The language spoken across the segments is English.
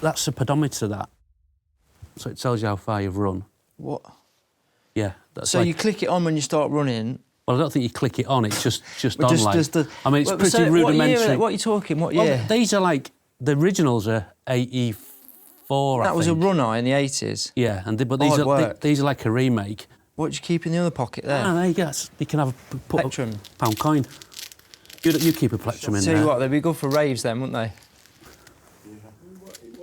That's the pedometer, that. So it tells you how far you've run. What? Yeah. That's So like, you click it on when you start running. well, I don't think you click it on. It's just on. I mean, it's Well, pretty so rudimentary. What are you talking? What Well, year? these are like the originals are 84. That was a runner in the 80s. Yeah, but Hard work. these are like a remake. What do you keep in the other pocket there? Ah, there you go. You can have put Plectrum. a pound coin. You keep a plectrum in Tell there. you what, they'd be good for raves then, wouldn't they?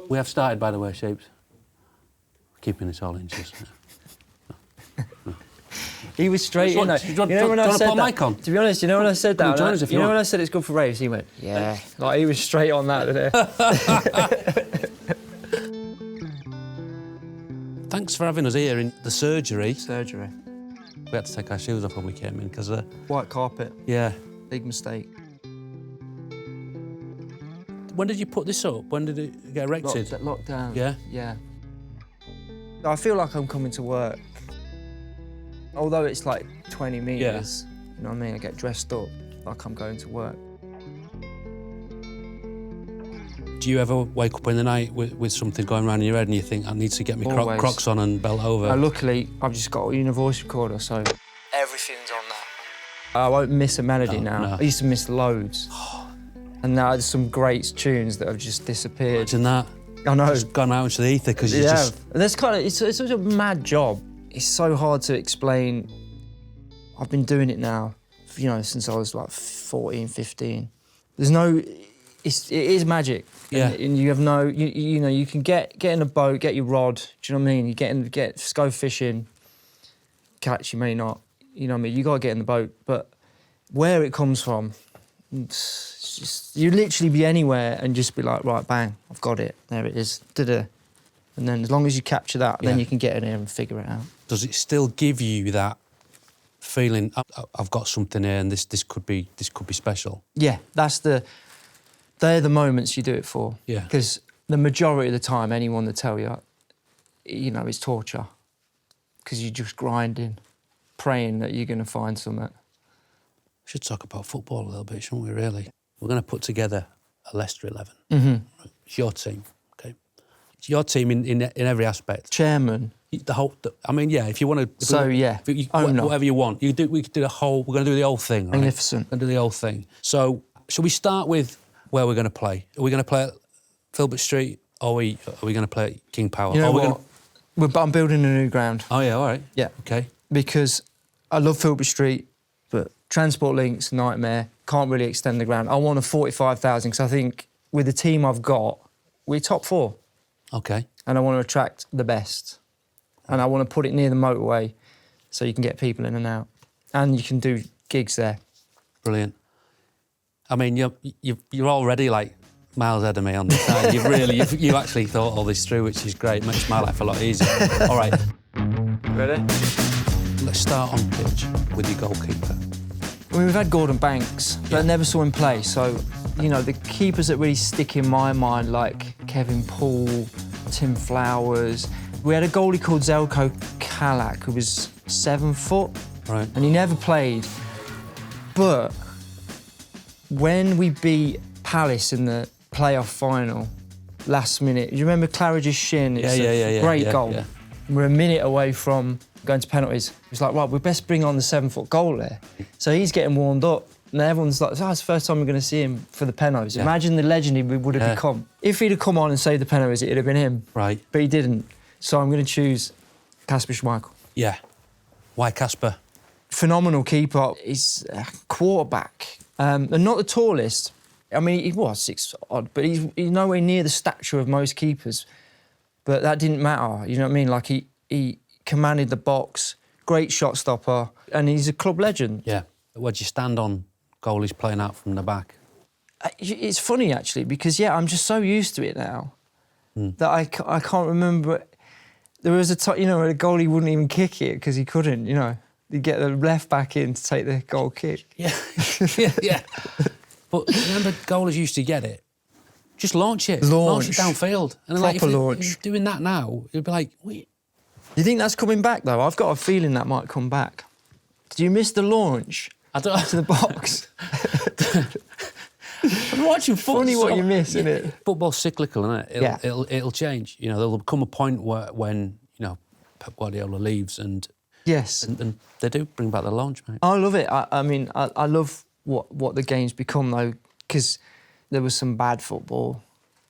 We have started, by the way, Shapes. Keeping it all inches. He was straight in though. Do you want to put a mic on? To be honest, you know when I said that? join us if you want. When I said it's good for raves, he went, yeah. Like, he was straight on that, didn't he? Thanks for having us here in the surgery. Surgery. We had to take our shoes off when we came in because... White carpet. yeah. Big mistake. When did you put this up? When did it get erected? Lockdown. Yeah? Yeah. I feel like I'm coming to work. Although it's like 20 metres, you know what I mean? I get dressed up like I'm going to work. Do you ever wake up in the night with something going around in your head and you think, I need to get my Always. Crocs on and belt over? Luckily, I've just got a voice recorder, so everything's on that. I won't miss a melody now. No. I used to miss loads. And now there's some great tunes that have just disappeared. Imagine that. I know. Just gone out into the ether because you just... And that's kind of, it's such a mad job. It's so hard to explain. I've been doing it now, you know, since I was like 14, 15. There's no, it is magic. Yeah. And you have no, you know, you can get in a boat, get your rod, do you know what I mean? You go fishing, catch, you may not, you know what I mean? You gotta get in the boat, but where it comes from, it's just, you literally be anywhere and just be like, right, bang, I've got it, there it is, da-da. And then as long as you capture that, then you can get in here and figure it out. Does it still give you that feeling, I've got something here and this could be special? Yeah, they're the moments you do it for. Yeah. Because the majority of the time, anyone that tell you, you know, it's torture. Because you're just grinding, praying that you're going to find something. We should talk about football a little bit, shouldn't we, really? We're going to put together a Leicester 11. Mm-hmm. It's your team, OK? It's your team in every aspect. Chairman. The whole... I mean, yeah, if you want to... Whatever you want. We could do the whole... We're going to do the whole thing, right? Magnificent. We're going to do the whole thing. So, shall we start with where we're going to play? Are we going to play at Filbert Street or are we going to play at King Power? You know what? I'm building a new ground. Oh, yeah, all right. Yeah. OK. Because I love Filbert Street, but transport links, nightmare, can't really extend the ground. I want a 45,000 because I think with the team I've got, we're top 4. OK. And I want to attract the best. And I want to put it near the motorway so you can get people in and out. And you can do gigs there. Brilliant. I mean, you're already like miles ahead of me on this side. You've actually thought all this through, which is great. Makes my life a lot easier. All right. Ready? Let's start on pitch with your goalkeeper. I mean, we've had Gordon Banks, but I never saw him play. So, you know, the keepers that really stick in my mind, like Kevin Poole, Tim Flowers. We had a goalie called Zelko Kalak, who was 7 foot. Right. And he never played. But when we beat Palace in the playoff final, last minute, you remember Claridge's shin? It's a great goal. Yeah. We're a minute away from going to penalties. It's like, right, we best bring on the 7 foot goal there. So he's getting warmed up. And everyone's like, oh, it's the first time we're going to see him for the penalties. Yeah. Imagine the legend he would have become. If he'd have come on and saved the penalties, it'd have been him. Right. But he didn't. So I'm going to choose Kasper Schmeichel. Yeah. Why Kasper? Phenomenal keeper. He's a quarterback. And not the tallest. I mean, he was 6 odd, but he's nowhere near the stature of most keepers. But that didn't matter, you know what I mean? Like, he commanded the box, great shot stopper, and he's a club legend. Yeah. Where'd you stand on goalies playing out from the back? It's funny, actually, because, I'm just so used to it now that I can't remember. There was a time, where the goalie wouldn't even kick it because he couldn't, He'd get the left back in to take the goal kick. Yeah. yeah. But remember, goalies used to get it. Just launch it. Launch it downfield. And Proper launch. If you're doing that now, you'd be like, wait. You think that's coming back, though? I've got a feeling that might come back. Did you miss the launch? I don't to the box? I'm watching football. Funny what you miss, isn't it? Football's cyclical, isn't it? It'll change. You know, there'll come a point when Pep Guardiola leaves and they do bring back the launch, mate. I love it. I mean, I love what the game's become though, because there was some bad football.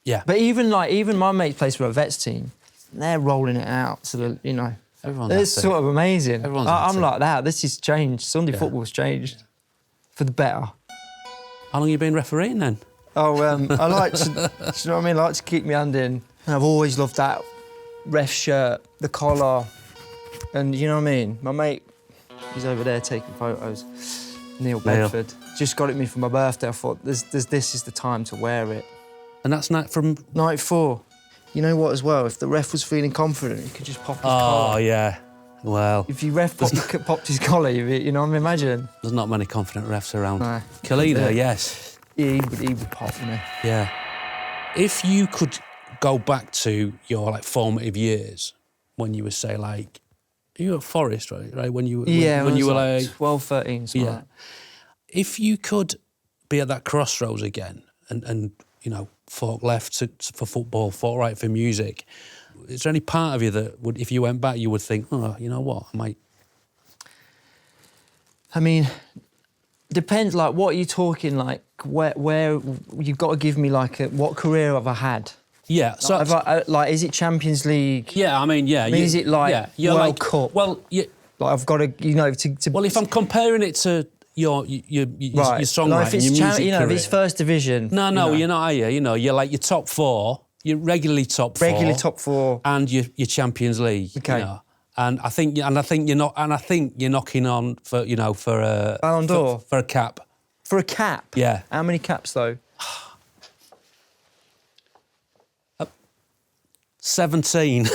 Yeah. But even my mates plays for a vets team, they're rolling it out to the it's sort of amazing. I'm like that. This has changed. Sunday football's changed for the better. How long have you been refereeing then? Oh, I like to, do you know what I mean? I like to keep my hand in. And I've always loved that ref shirt, the collar, and you know what I mean? My mate, he's over there taking photos. Neil Bedford. Just got it me for my birthday. I thought, this is the time to wear it. And that's not from... 94. You know what, as well? If the ref was feeling confident, he could just pop his collar. Oh, yeah. Well... If your ref popped his collar, you know what I mean? Imagine. There's not many confident refs around. No. Kalina, yes. He would pop, wouldn't he? Yeah. If you could go back to your, like, formative years, when you were, say, like... You were at Forest, right? When you were like 12, 13, something like that. If you could be at that crossroads again and fork left for football, fork right for music, is there any part of you that would, if you went back, you would think, oh, you know what, I might... I mean, depends, like, what are you talking, like, where you've got to give me, like, what career have I had? Yeah, so... Like, is it Champions League? Yeah, I mean, yeah. Is it, like, World Cup? Well, yeah. Like, I've got to... Well, if I'm comparing it to your songwriting, like if it's your music career... if it's first division... No, you're not, are you? You're like your top four, you're regularly top four. Regularly top four. And your Champions League. Okay. And I think you're knocking on for a... Ballon d'Or? For a cap. For a cap? Yeah. How many caps, though? 17.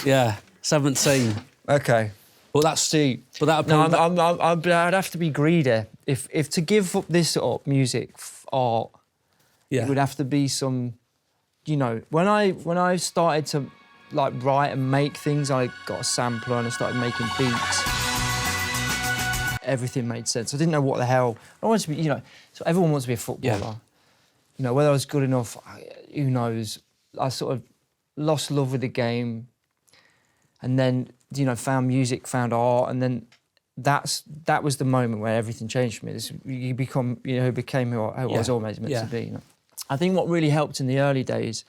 Yeah, 17. Okay. But that's steep. But that I'd have to be greedy. If to give up this up, music, art, it would have to be some, when I started to like write and make things, I got a sampler and I started making beats. Everything made sense. I didn't know what the hell. I wanted to be, so everyone wants to be a footballer. Yeah. Whether I was good enough, who knows? I sort of lost love with the game, and then found music, found art, and then that was the moment where everything changed for me. You became who I was always meant to be. I think what really helped in the early days,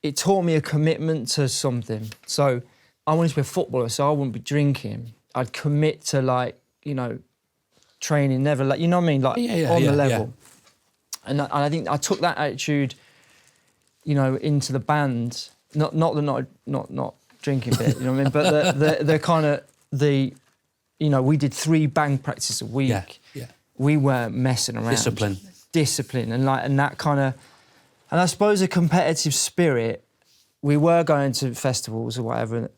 it taught me a commitment to something. So I wanted to be a footballer, so I wouldn't be drinking. I'd commit to training, never on the level. And I think I took that attitude, into the band. Not drinking bit, you know what I mean? But the kind of we did 3 bang practices a week. Yeah. We weren't messing around. Discipline, and that kind of, and I suppose a competitive spirit. We were going to festivals or whatever,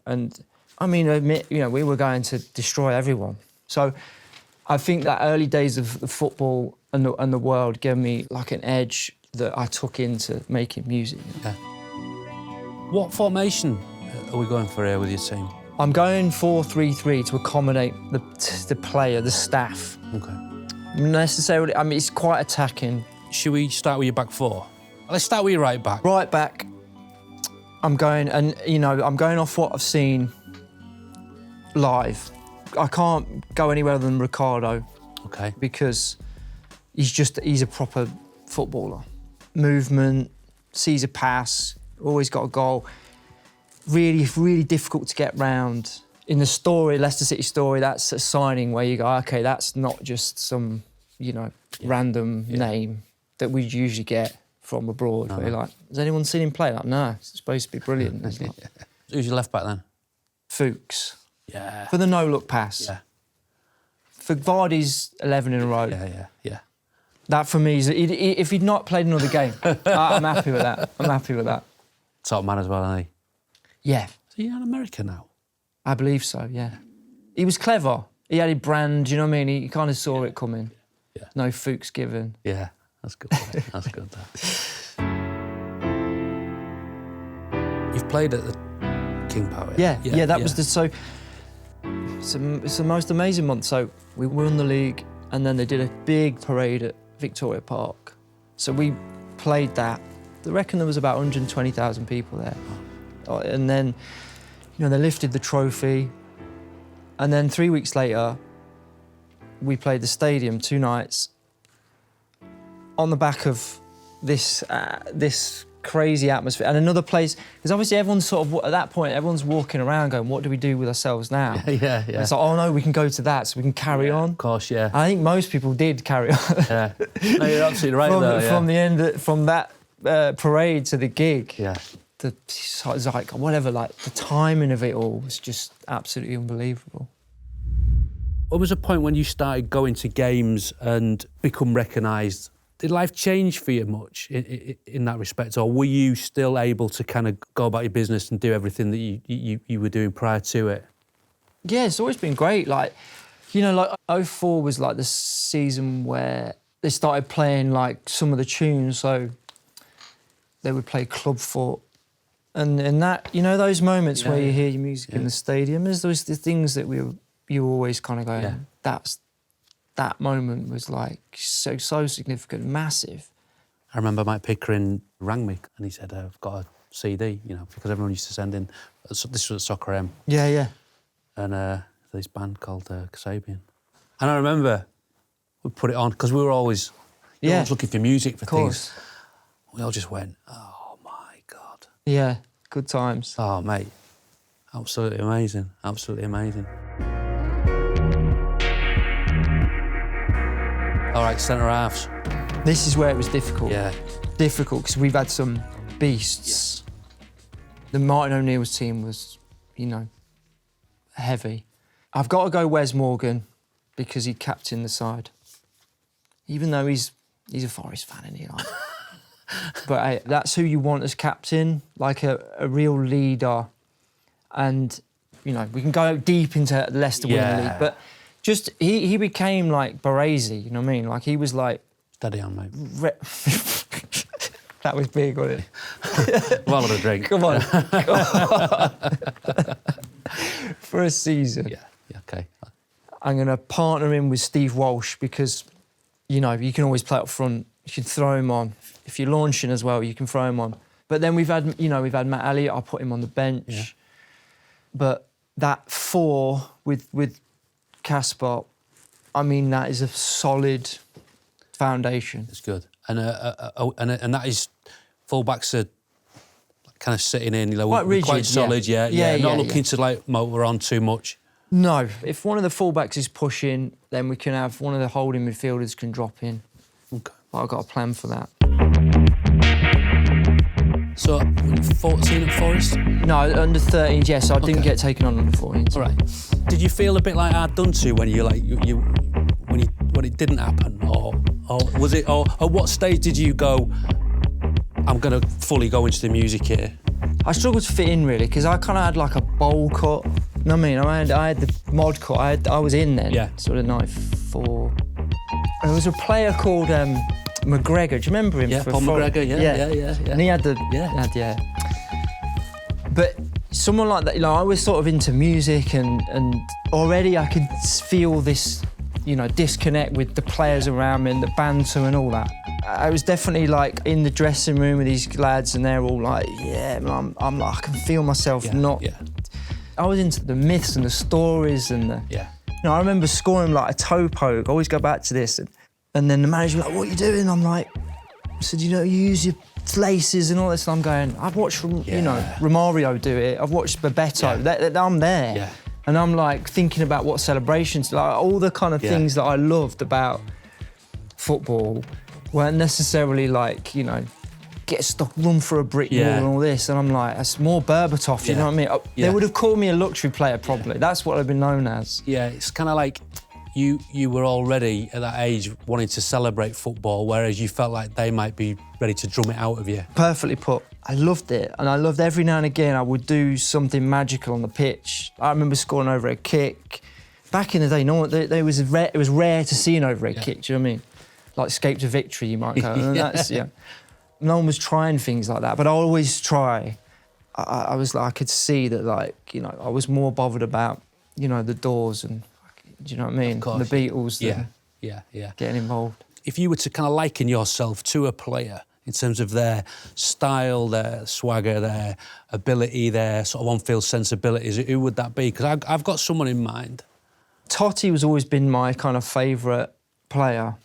and I mean, we were going to destroy everyone. So I think that early days of the football and the world gave me like an edge that I took into making music. Yeah. What formation are we going for here with your team? I'm going 4-3-3 to accommodate the player, the staff. Okay. Necessarily, I mean, it's quite attacking. Should we start with your back four? Let's start with your right back. Right back, I'm going off what I've seen live. I can't go anywhere other than Ricardo. Okay. Because he's a proper footballer. Movement, sees a pass, always got a goal. Really, really difficult to get round. In the story, Leicester City story, that's a signing where you go, okay, that's not just some, random name that we usually get from abroad. Where you're like, has anyone seen him play? Like, no, it's supposed to be brilliant. Who's your left back then? Fuchs. Yeah. For the no-look pass. Yeah. For Vardy's 11 in a row. Yeah. That for me is, if he'd not played another game, I'm happy with that. Top man as well, isn't he? Yeah. So you're in America now? I believe so, yeah. He was clever. He had a brand, you know what I mean? He kind of saw it coming. Yeah. No Fuchs given. Yeah, that's good. That's good. You've played at the King Power. Yeah, that was it's the most amazing month. So we won the league, and then they did a big parade at Victoria Park. So we played that. I reckon there was about 120,000 people there. And then, you know, they lifted the trophy. And then 3 weeks later, we played the stadium 2 nights on the back of this crazy atmosphere. And another place, because obviously everyone's sort of, at that point, everyone's walking around going, what do we do with ourselves now? Yeah. It's like, oh no, we can go to that, so we can carry on. Of course, yeah. I think most people did carry on. Yeah. No, you're absolutely right From that parade to the gig. Yeah. Like, whatever, like, the timing of it all was just absolutely unbelievable. What was the point when you started going to games and become recognised? Did life change for you much in that respect, or were you still able to kind of go about your business and do everything that you were doing prior to it? Yeah, it's always been great. Like, you know, like 04 was like the season where they started playing like some of the tunes, so they would play Club Foot. And that, you know, those moments where you hear your music in the stadium, there's those the things that you were always kind of going, that moment was like so significant, massive. I remember Mike Pickering rang me and he said, I've got a CD, you know, because everyone used to send in, this was at Soccer M. Yeah. And this band called Kasabian. And I remember we put it on, because we were always looking for music for things. We all just went, oh my God. Yeah, good times. Oh, mate, absolutely amazing, absolutely amazing. All right, centre halves. This is where it was difficult. Yeah. Difficult, because we've had some beasts. Yeah. The Martin O'Neill's team was, you know, heavy. I've got to go Wes Morgan, because he captained the side. Even though he's a Forest fan, isn't he? Like? But hey, that's who you want as captain, like a real leader. And, you know, we can go deep into the Leicester winning league, but just, he became like Baresi, you know what I mean? Like, he was like... Steady on, mate. That was big, wasn't it? Well, of a drink. Come on. For a season. Yeah, OK. I'm going to partner him with Steve Walsh, because, you know, you can always play up front. You can throw him on. If you're launching as well, you can throw him on. But then we've had Matt Elliott. I'll put him on the bench. Yeah. But that 4 with Kasper, I mean, that is a solid foundation. It's good. And that is, full-backs are kind of sitting in, you know, quite rigid, quite solid, not looking to, like, motor on too much. No. If one of the full-backs is pushing, then we can have one of the holding midfielders can drop in. OK. But I've got a plan for that. So, 14 at Forest? No, under 13s, yes. I didn't get taken on under 14s. All right. Did you feel a bit like hard done to when when it didn't happen, or was it? Or at what stage did you go, I'm going to fully go into the music here? I struggled to fit in, really, because I kind of had like a bowl cut. You know what I mean? I had the mod cut. I was in then, sort of 94. There was a player called McGregor. Do you remember him? Yeah, Paul McGregor. Yeah. And he had the But someone like that, you know, I was sort of into music, and already I could feel this, you know, disconnect with the players around me and the banter and all that. I was definitely like in the dressing room with these lads, and they're all like, I'm like, I can feel myself not. Yeah. I was into the myths and the stories and the. Yeah. You know, I remember scoring like a toe poke. I always go back to this, and then the manager was like, "What are you doing?" I'm like, I said, "You know, you use your laces and all this." And I'm going, I've watched, you know, Romario do it. I've watched Bebeto. I'm there. Yeah. And I'm like thinking about what celebrations, like all the kind of things that I loved about football weren't necessarily like, you know, get stuck, run for a brick wall and all this. And I'm like, it's more Berbatov, you know what I mean? They would have called me a luxury player probably. That's what I've been known as. Yeah, it's kind of like you were already at that age wanting to celebrate football, whereas you felt like they might be ready to drum it out of you. Perfectly put. I loved it, and I loved every now and again I would do something magical on the pitch. I remember scoring over a kick. Back in the day, it was rare to see an overhead kick, do you know what I mean? Like escape to victory, you might go. And that's, no one was trying things like that, but I always try. I was like, I could see that, like, you know, I was more bothered about, you know, the Doors and, do you know what I mean? Of course. The Beatles than getting involved. if you were to kind of liken yourself to a player in terms of their style, their swagger, their ability, their sort of on-field sensibilities, who would that be? Because I've got someone in mind. Totti has always been my kind of favourite player.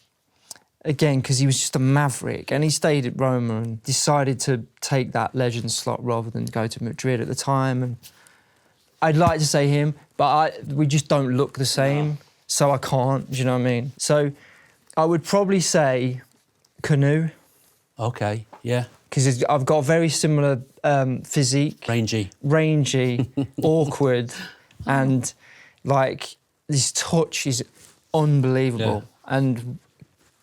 Again, because he was just a maverick, and he stayed at Roma and decided to take that legend slot rather than go to Madrid at the time. And I'd like to say him, but we just don't look the same, no. So I can't, do you know what I mean? So I would probably say Kanu. OK, yeah. Because I've got a very similar physique. Rangy, awkward, and, like, this touch is unbelievable. Yeah. And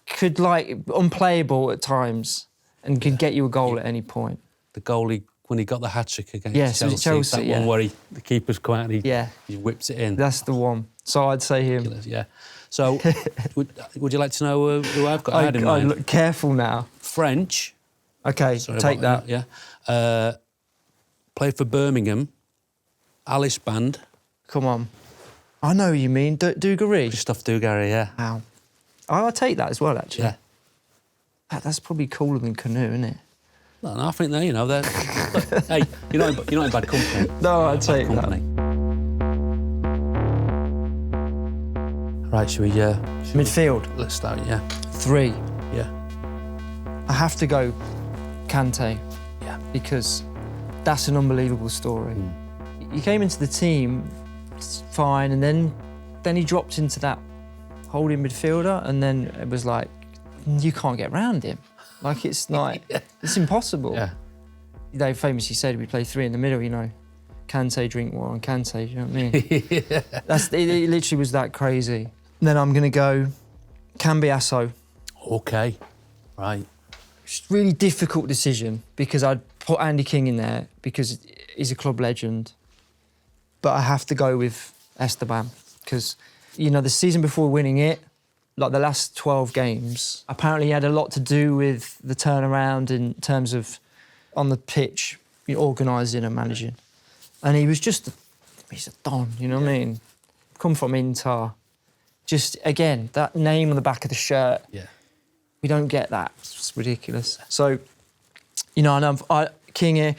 could, like, unplayable at times and could get you a goal at any point. The goalie, when he got the hat-trick against Chelsea, that one where the keeper's come out and he whips it in. That's the one. So I'd say him. Yeah. So, would you like to know who I've got? I had in mind. Look careful now. French. OK, take that. Yeah. Played for Birmingham. Alice Band. Come on. I know who you mean. Dugarry. Christophe Dugarry, yeah. Wow. I'll take that as well, actually. Yeah. That's probably cooler than Kanu, isn't it? No, I think they're, they're... Look, hey, you're not in bad company. No, I'd take that. Right, should we... Midfield? Let's start, yeah. 3. Yeah. I have to go Kanté. Yeah. Because that's an unbelievable story. He came into the team fine, and then he dropped into that holding midfielder, and then it was like, you can't get round him. Like, it's like, it's impossible. Yeah. They famously said we play 3 in the middle, Kanté, Drinkwater and Kanté, you know what I mean? It literally was that crazy. And then I'm going to go Cambiasso. OK, right. It's a really difficult decision because I'd put Andy King in there because he's a club legend. But I have to go with Esteban because, the season before winning it, like the last 12 games, apparently he had a lot to do with the turnaround in terms of on the pitch, organising and managing. And he was he's a don, you know what I mean? Come from Inter. Just, again, that name on the back of the shirt. Yeah. We don't get that. It's ridiculous. So, I know King here,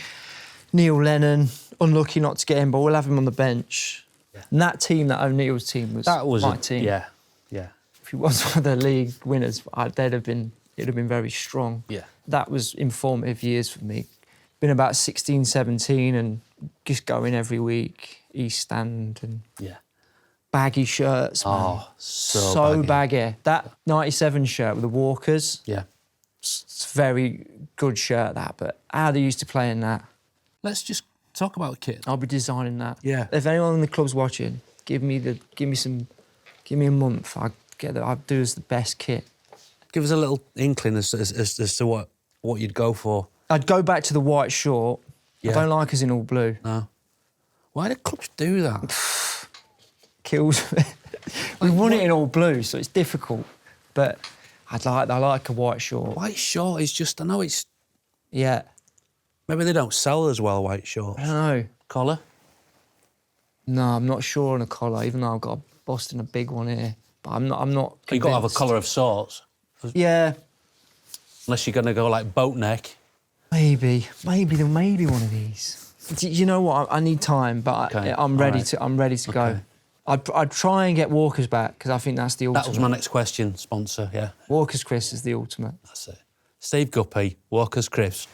Neil Lennon, unlucky not to get him, but we'll have him on the bench. Yeah. And that team, that O'Neill's team, was my team. Yeah. If he was one of the league winners, it'd have been very strong. Yeah. That was informative years for me. Been about 16, 17 and just going every week, East Stand and baggy shirts, man. Oh, so baggy. That 97 shirt with the Walkers. Yeah. It's a very good shirt, that, but how they used to play in that. Let's just talk about the kit. I'll be designing that. Yeah. If anyone in the club's watching, give me a month. I'll do as the best kit. Give us a little inkling as to what you'd go for. I'd go back to the white short. Yeah. I don't like us in all blue. No. Why do clubs do that? Kills me. We won it in all blue, so it's difficult. But I like a white short. White short is just, I know it's... Yeah. Maybe they don't sell as well, white shorts. I don't know. Collar? No, I'm not sure on a collar, even though I've got a Boston, a big one here. But I'm not convinced. You've got to have a collar of sorts. Yeah. Unless you're going to go like boat neck. Maybe one of these. You know what? I need time, but okay. I'm ready to go. I'd try and get Walker's back because I think that's the ultimate. That was my next question, sponsor, yeah. Walker's Crisps is the ultimate. That's it. Steve Guppy, Walker's Crisps.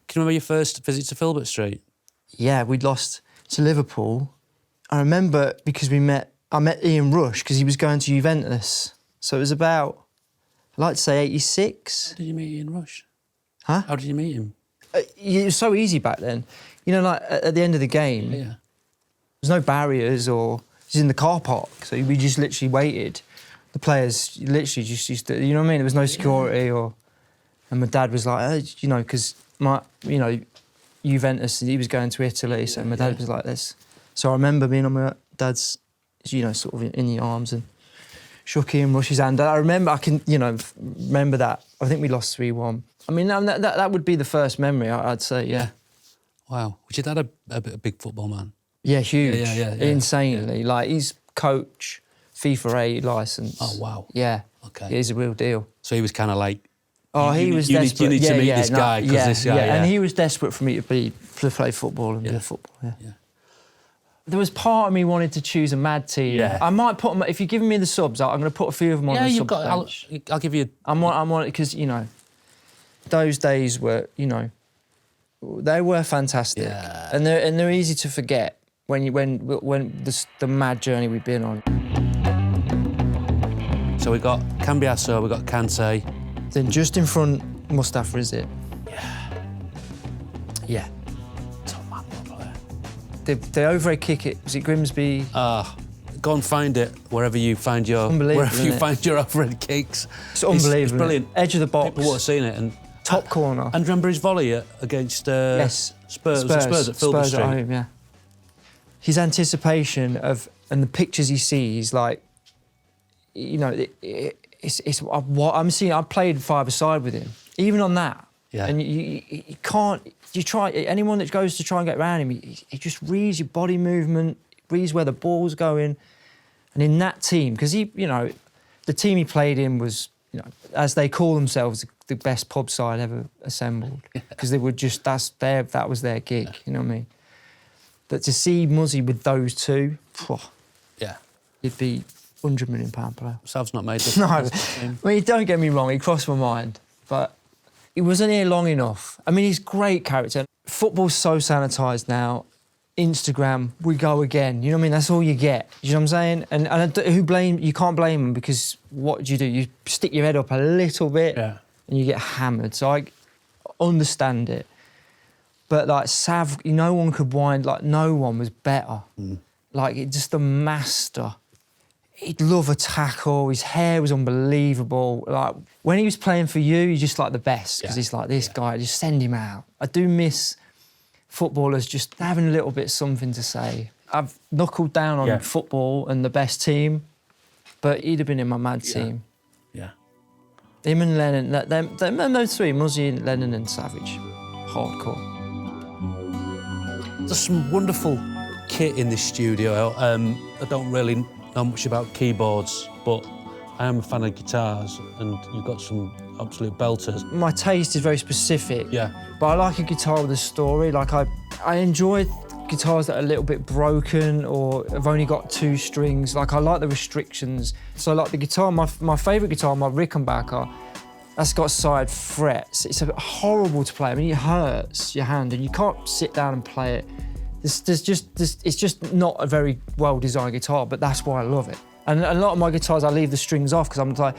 Can you remember your first visit to Filbert Street? Yeah, we'd lost to Liverpool. I remember because I met Ian Rush because he was going to Juventus. So it was about, I'd like to say 86. How did you meet Ian Rush? Huh? How did you meet him? It was so easy back then. Like at the end of the game, there's no barriers or... He's in the car park, so we just literally waited. The players literally just used to, you know what I mean? There was no security And my dad was like, because Juventus, he was going to Italy, so my dad was like this. So I remember being on my dad's, sort of in the arms and shook Ian Rush's hand. I can remember that. I think we lost 3-1. I mean, that would be the first memory, I'd say, yeah. Wow. Was your dad a big football man? Yeah, huge. Yeah. Insanely. Yeah. Like, he's coach, FIFA 8 licence. Oh, wow. Yeah. Okay. He's a real deal. So he was kind of like, oh, he was desperate. You need to meet this guy, because this guy, and he was desperate for me to play football and play football. Yeah. There was part of me wanted to choose a mad team. Yeah. I might put them, if you give me the subs, I'm going to put a few of them on the sub bench. I'll give you. I'm on it because, you know, those days were, you know, they were fantastic. Yeah. And they're easy to forget when the mad journey we've been on. So we got Cambiasso, we got Kanté. Then just in front, Mustafa, is it? Yeah. Top man, player. The overhead kick, was it Grimsby? Go and find it wherever you find your find your overhead kicks. It's unbelievable. It's brilliant. Edge of the box. People would have seen it. And top corner. And remember his volley against Spurs? Spurs at Filbert Street. At home, yeah. His anticipation of and the pictures he sees, like, you know, it's what I'm seeing. I played five-a-side with him, even on that. Yeah. And you can't. You try anyone that goes to try and get around him. He just reads your body movement, reads where the ball's going, and in that team, because he, you know, the team he played in was, you know, as they call themselves, the best pub side ever assembled, because they were just that was their gig. You know what I mean? But to see Muzzy with those two, he'd be £100 million player. Sav's not made this. No, I mean, don't get me wrong, he crossed my mind, but he wasn't here long enough. I mean, he's a great character. Football's so sanitised now. Instagram, we go again. You know what I mean? That's all you get. You know what I'm saying? And you can't blame him, because what do? You stick your head up a little bit and you get hammered. So I understand it. But like Sav, no one could wind, like no one was better. Like just a master. He'd love a tackle. His hair was unbelievable. Like when he was playing for you, he's just like the best, because he's like this guy. Just send him out. I do miss footballers just having a little bit something to say. I've knuckled down on football and the best team, but he'd have been in my mad team. Yeah. Him and Lennon, those three, Muzzy, Lennon and Savage, hardcore. There's some wonderful kit in this studio. I don't really know much about keyboards, but I am a fan of guitars, and you've got some absolute belters. My taste is very specific. Yeah. But I like a guitar with a story. Like I enjoy guitars that are a little bit broken or have only got 2 strings. Like I like the restrictions. So like the guitar, my favourite guitar, my Rickenbacker, that's got side frets. It's horrible to play. I mean, it hurts your hand, and you can't sit down and play it. It's just not a very well-designed guitar, but that's why I love it. And a lot of my guitars, I leave the strings off, because I'm like,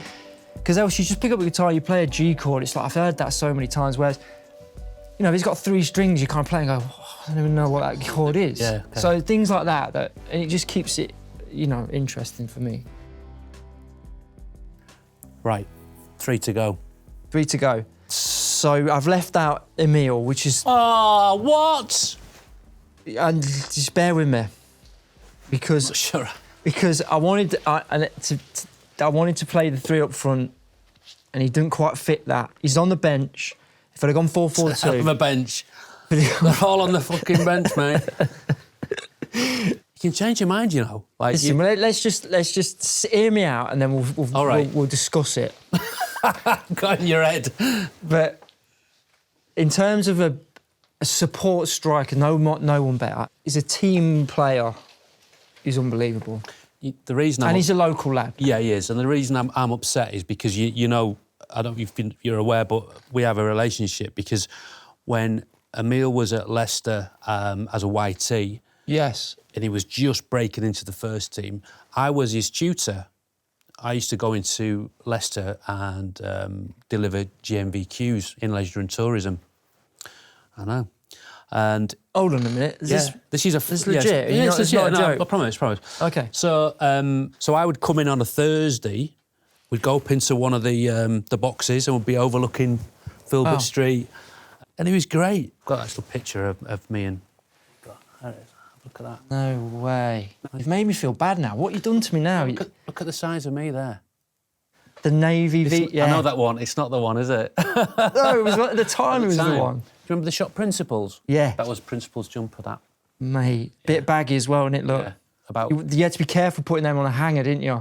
because else you just pick up a guitar, you play a G chord. It's like, I've heard that so many times, whereas, you know, if it's got 3 strings, you can't play and go, oh, I don't even know what that chord is. Yeah, okay. So things like that, and it just keeps it, you know, interesting for me. Right, 3 to go. 3 to go. So I've left out Emil, which is... Oh, what? And just bear with me, because I wanted to play the 3 up front, and he didn't quite fit that. He's on the bench. If I'd have gone 4-4-2, on the bench, they're all on the fucking bench, mate. You can change your mind, you know. Like, listen, let's just hear me out, and then we'll discuss it. Got in your head. But in terms of a support striker, no one better. He's a team player. He's unbelievable. The reason he's a local lad. Yeah, he is. And the reason I'm upset is because you know, I don't know if you're aware, but we have a relationship, because when Emil was at Leicester as a YT, yes, and he was just breaking into the first team, I was his tutor. I used to go into Leicester and deliver GMVQs in leisure and tourism. I know. And hold on a minute. This is legit. Yes, it's not a joke. I promise. Okay. So I would come in on a Thursday. We'd go up into one of the boxes, and we'd be overlooking Filbert Street, and he was great. Got that little picture of me and. There it is. Look at that. No way. You've made me feel bad now. What have you done to me now? Look at the size of me there. The navy V. Yeah. I know that one. It's not the one, is it? No, it was at the time. It was the one. Do you remember the shop Principles? Yeah. That was Principles jumper, that. Mate, bit baggy as well, isn't it? Look. Yeah. about... You had to be careful putting them on a hanger, didn't you?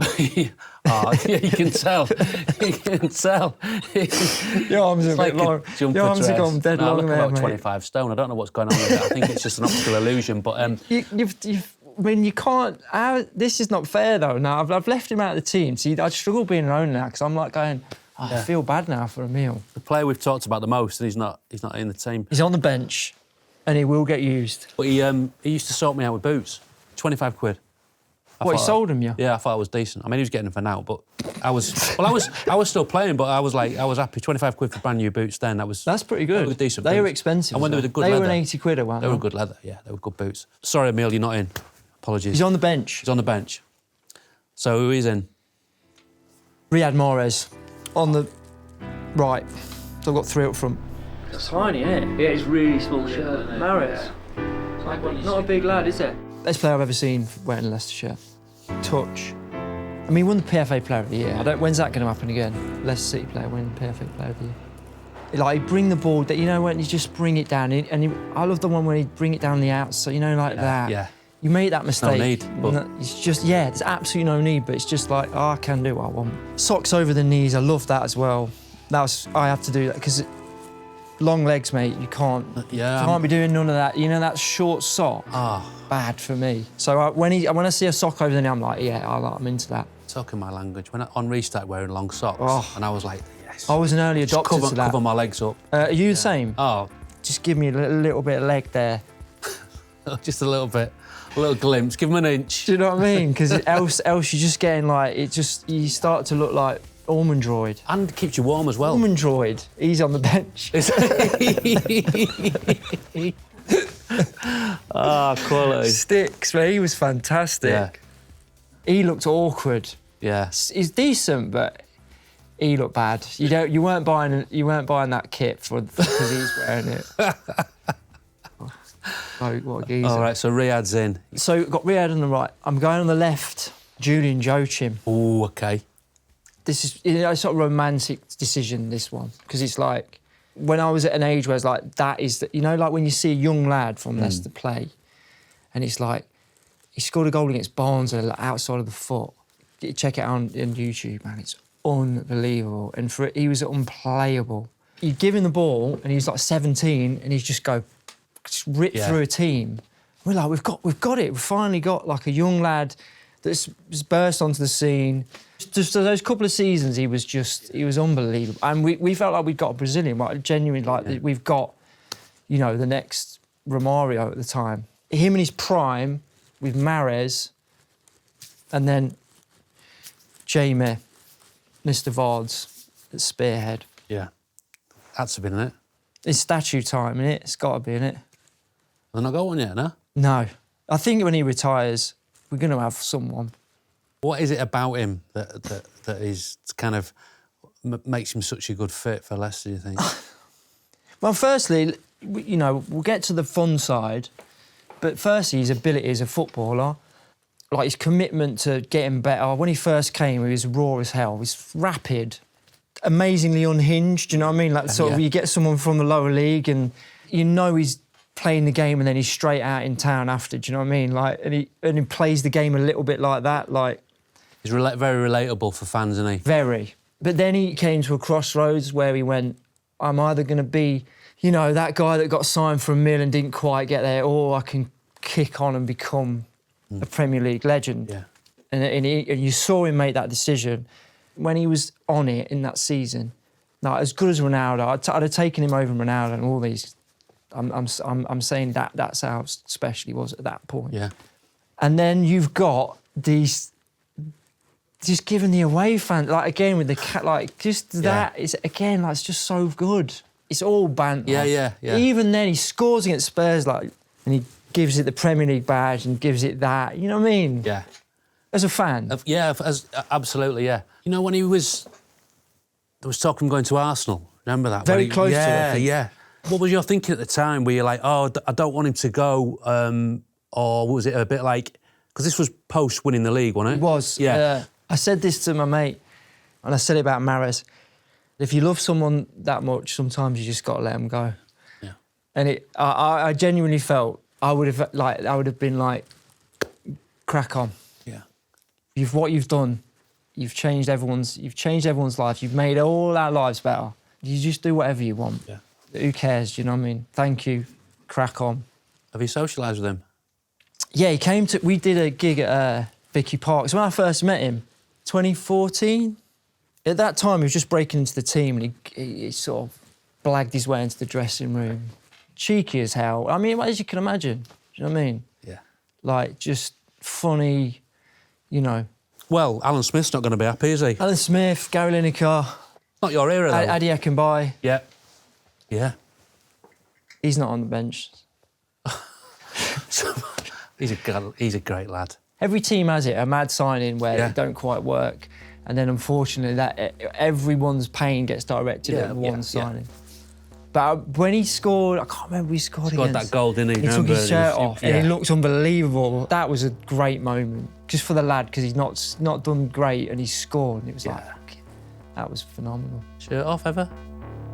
Oh, yeah, you can tell. You can tell. Your arms are a bit long. Your arms are gone dead long there, about mate. 25 stone. I don't know what's going on with it. I think it's just an optical illusion, but... I mean, you can't... this is not fair, though. Now, I've left him out of the team. See, I struggle being an owner now because I'm like going, I feel bad now for Emile. The player we've talked about the most, and he's not in the team. He's on the bench and he will get used. But he used to sort me out with boots. 25 quid. He sold them, yeah? Yeah, I thought it was decent. I mean, he was getting them for now, but I was still playing, but I was happy. 25 quid for brand new boots then. That's pretty good. That was decent. They boots. were expensive. And when they were good leather. They were an 80 quid, weren't they? They were good leather, yeah. They were good boots. Sorry, Emile, you're not in. Apologies. He's on the bench. He's on the bench. So who is in? Riyad Mahrez on the right. So I've got 3 up front. It's tiny, isn't it? Yeah, it's really small shirt. Mahrez. Not a big lad, is it? Best player I've ever seen wearing a Leicester shirt. Touch. I mean, he won the PFA Player of the Year. When's that going to happen again? Leicester City player winning PFA Player of the Year. Like, he'd bring the ball, when you just bring it down. I love the one where he'd bring it down the outside, that. Yeah. You made that mistake. No need. But... It's just, there's absolutely no need, but it's just like, I can do what I want. Socks over the knees, I love that as well. I have to do that, because long legs, mate, you can't be doing none of that. That short sock, bad for me. So when I see a sock over the knee, I'm like, I'm into that. Talking my language. When Henri started wearing long socks, and I was like, yes. I was an early adopter to that. Cover my legs up. Are you the same? Oh. Just give me a little bit of leg there. Just a little bit. A little glimpse, give him an inch. Do you know what I mean? Because else you're just getting you start to look like Almond Droid. And it keeps you warm as well. Almond Droid, he's on the bench. Quality. Sticks, mate, he was fantastic. Yeah. He looked awkward. Yeah. He's decent, but he looked bad. You weren't buying that kit because he's wearing it. Oh, what a geezer. All right, so Riyad's in. So, got Riyad on the right. I'm going on the left, Julian Joachim. Oh, OK. This is a sort of romantic decision, this one, because it's like, when I was at an age where it's like, that is, like when you see a young lad from Leicester play, and it's like, he scored a goal against Barnsley outside of the foot. Check it out on YouTube, man, it's unbelievable. And he was unplayable. You give him the ball, and he's like 17, and he's just rip through a team. We're like, we've got it. We've finally got like a young lad that's burst onto the scene. Just those couple of seasons, he was unbelievable. And we felt like we'd got a Brazilian, like genuinely, we've got, the next Romario at the time. Him in his prime with Mahrez, and then Jamie, Mr. Vards at spearhead. Yeah. That's been in it. It's statue time, innit? It's got to be, innit? They've not got one yet, no? No. I think when he retires, we're going to have someone. What is it about him that is kind of makes him such a good fit for Leicester, do you think? Well, firstly, we'll get to the fun side, but firstly, his ability as a footballer, like his commitment to getting better. When he first came, he was raw as hell. He was rapid, amazingly unhinged, you know what I mean? Like, you get someone from the lower league and he's playing the game and then he's straight out in town after, do you know what I mean? Like, and he plays the game a little bit like that, like... He's very relatable for fans, isn't he? Very. But then he came to a crossroads where he went, I'm either going to be, that guy that got signed for £1 million and didn't quite get there, or I can kick on and become a Premier League legend. Yeah. And you saw him make that decision. When he was on it in that season, now as good as Ronaldo, I'd have taken him over Ronaldo and all these. I'm saying that's how special he was at that point. Yeah. And then you've got these, just giving the away fan, like again with the cat, like just that is again, like it's just so good. It's all banter. Yeah. Even then, he scores against Spurs, like, and he gives it the Premier League badge and gives it that. You know what I mean? Yeah. As a fan. Absolutely, yeah. When there was talk of him going to Arsenal. Remember that? Very close to it. Yeah. What was your thinking at the time? Were you like, I don't want him to go, or was it a bit like, because this was post winning the league, wasn't it? It was. Yeah. I said this to my mate, and I said it about Mahrez. If you love someone that much, sometimes you just got to let them go. Yeah. And I genuinely felt I would have been like crack on. Yeah. What you've done, you've changed everyone's life. You've made all our lives better. You just do whatever you want. Yeah. Who cares? Do you know what I mean? Thank you. Crack on. Have you socialised with him? Yeah, he came to. We did a gig at Vicky Park. So when I first met him, 2014. At that time, he was just breaking into the team, and he sort of blagged his way into the dressing room. Cheeky as hell. I mean, as you can imagine. Do you know what I mean? Yeah. Like, just funny, you know. Well, Alan Smith's not going to be happy, is he? Alan Smith, Gary Lineker. Not your era, though. Adi Akinbai. Yeah. Yeah. He's not on the bench. He's a great lad. Every team has it, a mad signing where it don't quite work. And then, unfortunately, that everyone's pain gets directed at one signing. But when he scored, I can't remember who he scored against. That goal, didn't he? He took his shirt off and he looked unbelievable. That was a great moment, just for the lad, because he's not done great and he scored. And it was like, that was phenomenal. Shirt off ever?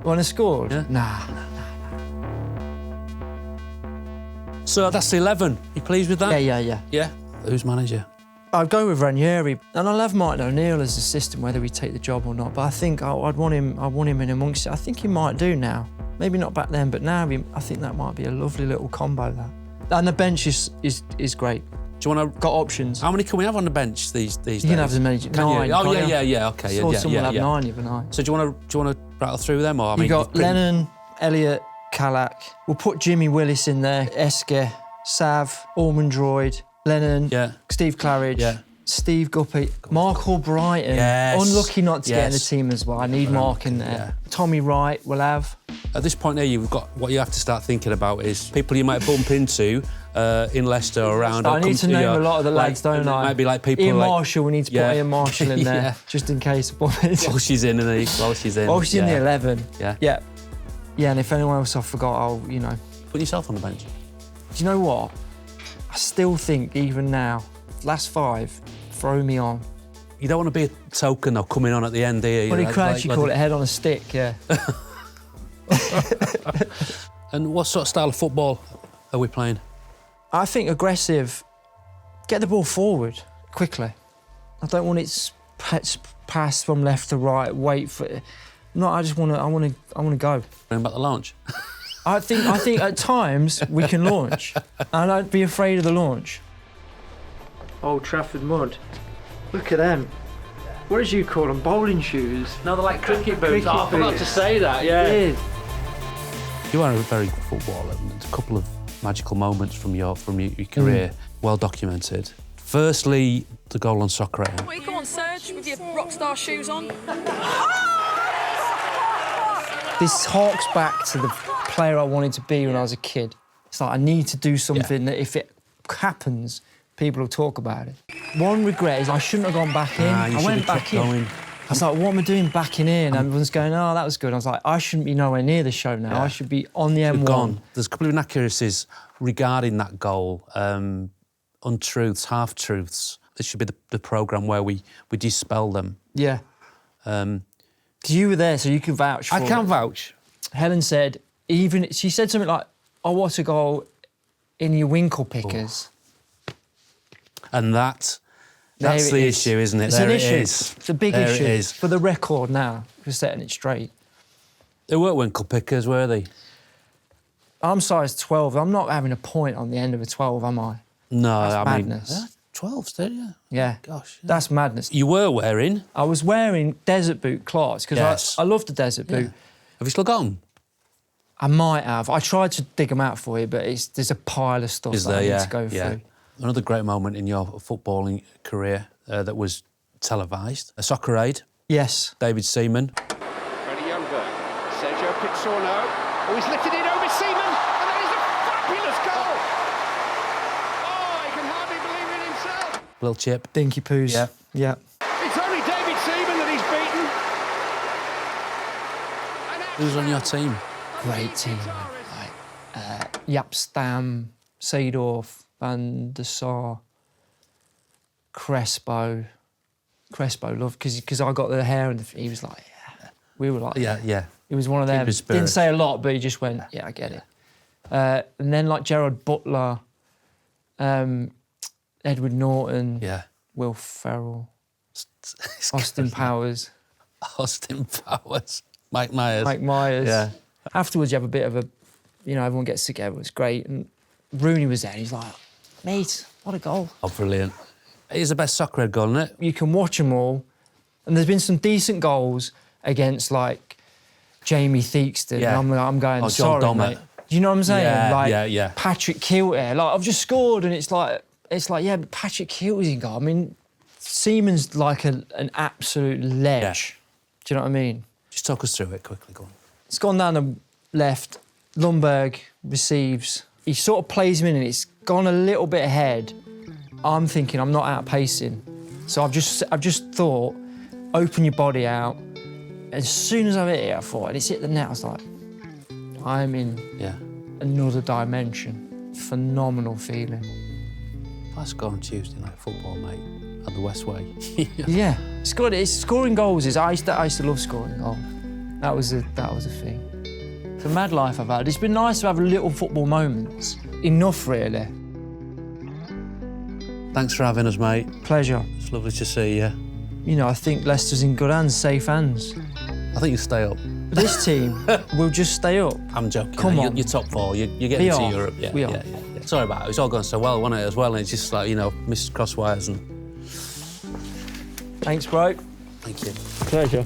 When I scored? Yeah. Nah. So that's the 11. You pleased with that? Yeah. Yeah? Who's manager? I'd go with Ranieri, and I love Martin O'Neill as assistant, whether we take the job or not. But I think I'd want him in amongst it. I think he might do now. Maybe not back then, but now I think that might be a lovely little combo. That, and the bench is great. Do you want to got options? How many can we have on the bench these days? You can have as many. Nine. Oh yeah. Okay. Saw someone have 9 the other night. So do you want to rattle through them, or I mean, you got Lennon, Elliott, Calac. We'll put Jimmy Willis in there. Eske, Sav, Ormondroyd, Lennon, Steve Claridge, Steve Guppy, Mark Albrighton. Yes. Unlucky not to get in the team as well. I need Mark in there. Tommy Wright, we'll have. At this point here, you've got what you have to start thinking about is people you might bump into in Leicester or around. I need to name a lot of the lads, don't I? It might be like people Ian like Marshall, we need to put Ian Marshall in there, just in case. Walsh is in, isn't he? Walsh is in. Walsh in the 11. Yeah, and if anyone else I forgot, I'll, Put yourself on the bench. Do you know what? I still think, even now, last 5, throw me on. You don't want to be a token or coming on at the end, do you? When he crouch, you call it head on a stick, yeah. And what sort of style of football are we playing? I think aggressive. Get the ball forward quickly. I don't want it pass from left to right. Wait for it. No, I just want to. I want to go. Bring back the launch. I think at times we can launch, and don't be afraid of the launch. Old Trafford mud. Look at them. What did you call them? Bowling shoes? No, they're like cricket boots. I forgot to say that. Yeah. You are a very good footballer. There's a couple of magical moments from your career, well documented. Firstly, the goal on Soccer. Well, you come on, Serge, with your rock star shoes on. This harks back to the player I wanted to be when I was a kid. It's like I need to do something that if it happens, people will talk about it. One regret is I shouldn't have gone back in. I went back in. Going. I was like, what am I doing back in here? And everyone's going, oh, that was good. I was like, I shouldn't be nowhere near the show now. I should be on the M1. Gone. There's a couple of inaccuracies regarding that goal. Untruths, half-truths. This should be the programme where we dispel them. Yeah. You were there, so you can vouch for it. I can vouch. Helen said, she said something like, oh, what a goal in your winkle pickers. Oh. And that's the issue, isn't it? It's an issue. It's a big issue. It is. For the record now, we're setting it straight. They weren't winkle pickers, were they? I'm size 12. I'm not having a point on the end of a 12, am I? No, that's madness. Mean... 12 still, yeah. Yeah. Gosh. Yeah. That's madness. You were wearing? I was wearing desert boot Clarks, because I love the desert boot. Have you still got them? I might have. I tried to dig them out for you, but there's a pile of stuff that I need to go through. Another great moment in your footballing career that was televised. A Soccer Aid. Yes. David Seaman. Freddie Younger. Serge Pizzorno. Oh, he's lifted it over Seaman. And that is a fabulous goal. Oh, he can hardly believe it himself. Little chip. Dinky poos. Yeah. It's only David Seaman that he's beaten. Who's on your team? Great team. Like, Jaap Stam, Seedorf, Van der Sar, Crespo, loved, because I got the hair and he was like, we were like, He was one of them. Didn't say a lot, but he just went, I get it. And then like Gerard Butler, Edward Norton, Yeah. Will Ferrell, It's Austin good. Powers. Austin Powers. Mike Myers. Mike Myers. Yeah. Afterwards, you have a bit of a, you know, everyone gets together, it's great. And Rooney was there, and he's like, mate, what a goal. Oh, brilliant. He's the best soccer head goal, isn't it? You can watch them all, and there's been some decent goals against, like, Jamie Theakston. Yeah. And I'm going, Oh, John sorry, Dommett. mate. Do you know what I'm saying? Yeah, like, yeah. Patrick Kilter. Like, I've just scored, and it's like, yeah, but Patrick Kilter's in goal. I mean, Seaman's like an absolute ledge. Yeah. Do you know what I mean? Just talk us through it quickly, go on. It's gone down the left. Lundberg receives. He sort of plays him in, and it's gone a little bit ahead. I'm thinking I'm not outpacing, so I've just thought, open your body out. As soon as I've hit it, I thought, and it's hit the net. I was like, I'm in another dimension. Phenomenal feeling. Let's go on Tuesday night football, mate, at the West Way. Yeah, it's good. It's scoring goals. I used to love scoring goals. That was a thing. It's a mad life I've had. It's been nice to have little football moments. Enough, really. Thanks for having us, mate. Pleasure. It's lovely to see you. You know, I think Leicester's in good hands, safe hands. I think you stay up. This team will just stay up. I'm joking. Come on. You're top four. You're getting We to are. Europe. Yeah, We are. Yeah. Sorry about it. It's all going so well, wasn't it, as well? And it's just like, you know, missed crosswires and... Thanks, bro. Thank you. Pleasure.